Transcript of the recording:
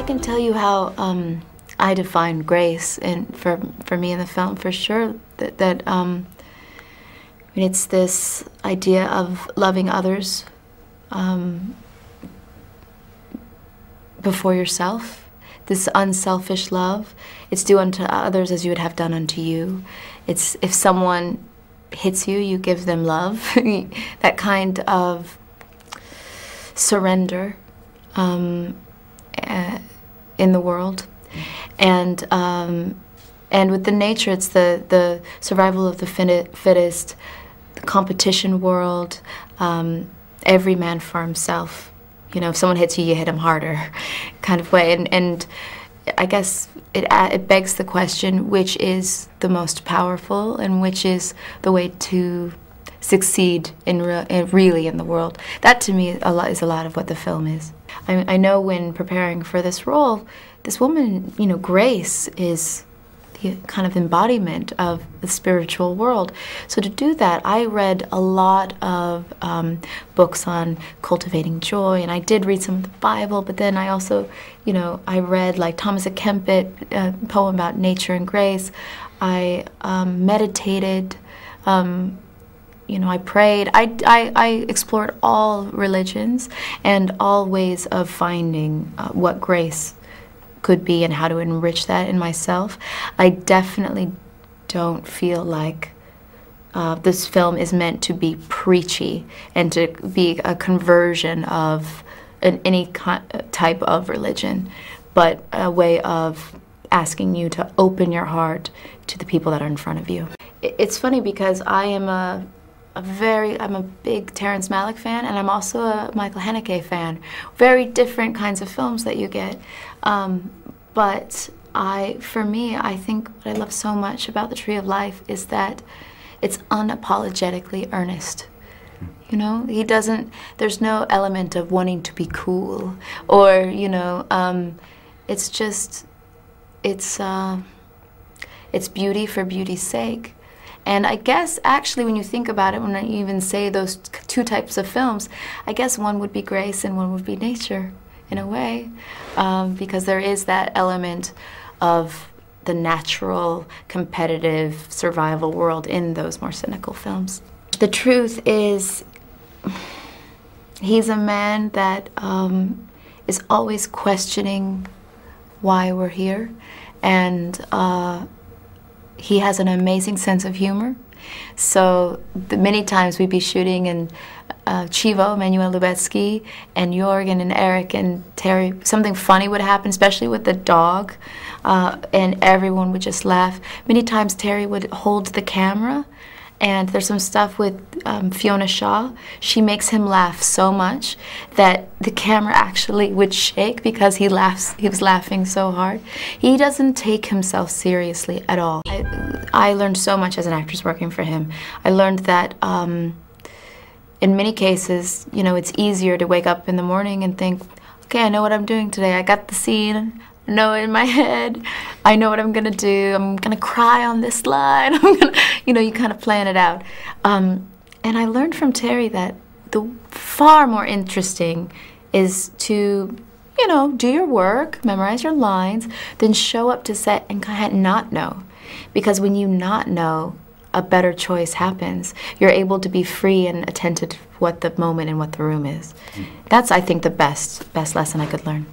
can tell you how I define grace, and for me in the film, for sure, that it's this idea of loving others before yourself. This unselfish love. It's do unto others as you would have done unto you. It's if someone hits you, you give them love. That kind of surrender in the world. And with the nature, it's the survival of the fittest, the competition world, every man for himself. You know, if someone hits you, you hit him harder, kind of way. And I guess it begs the question, which is the most powerful and which is the way to succeed really in the world. That to me is a lot of what the film is. I know when preparing for this role, this woman, you know, Grace, is the kind of embodiment of the spiritual world. So to do that, I read a lot of books on cultivating joy, and I did read some of the Bible, but then I also, you know, I read like Thomas à Kempis, a poem about nature and grace. I meditated, you know, I prayed. I explored all religions and all ways of finding what grace could be and how to enrich that in myself. I definitely don't feel like this film is meant to be preachy and to be a conversion of any type of religion, but a way of asking you to open your heart to the people that are in front of you. It's funny because I am I'm a big Terrence Malick fan, and I'm also a Michael Haneke fan. Very different kinds of films that you get. But for me, I think what I love so much about The Tree of Life is that it's unapologetically earnest. You know, there's no element of wanting to be cool or, you know, it's just, it's beauty for beauty's sake. And I guess, actually, when you think about it, when I even say those two types of films, I guess one would be grace and one would be nature, in a way, because there is that element of the natural, competitive survival world in those more cynical films. The truth is, he's a man that is always questioning why we're here, and he has an amazing sense of humor. So many times we'd be shooting and Chivo, Manuel Lubezki, and Jorgen and Eric and Terry, something funny would happen, especially with the dog, and everyone would just laugh. Many times Terry would hold the camera, and there's some stuff with Fiona Shaw. She makes him laugh so much that the camera actually would shake because he was laughing so hard. He doesn't take himself seriously at all. I learned so much as an actress working for him. I learned that in many cases, you know, it's easier to wake up in the morning and think, okay, I know what I'm doing today. I got the scene. I know it in my head. I know what I'm gonna do. I'm gonna cry on this line. I'm gonna, you know, you kind of plan it out. And I learned from Terry that the far more interesting is to, you know, do your work, memorize your lines, then show up to set and kind of not know. Because when you not know, a better choice happens. You're able to be free and attentive to what the moment and what the room is. That's, I think, the best lesson I could learn.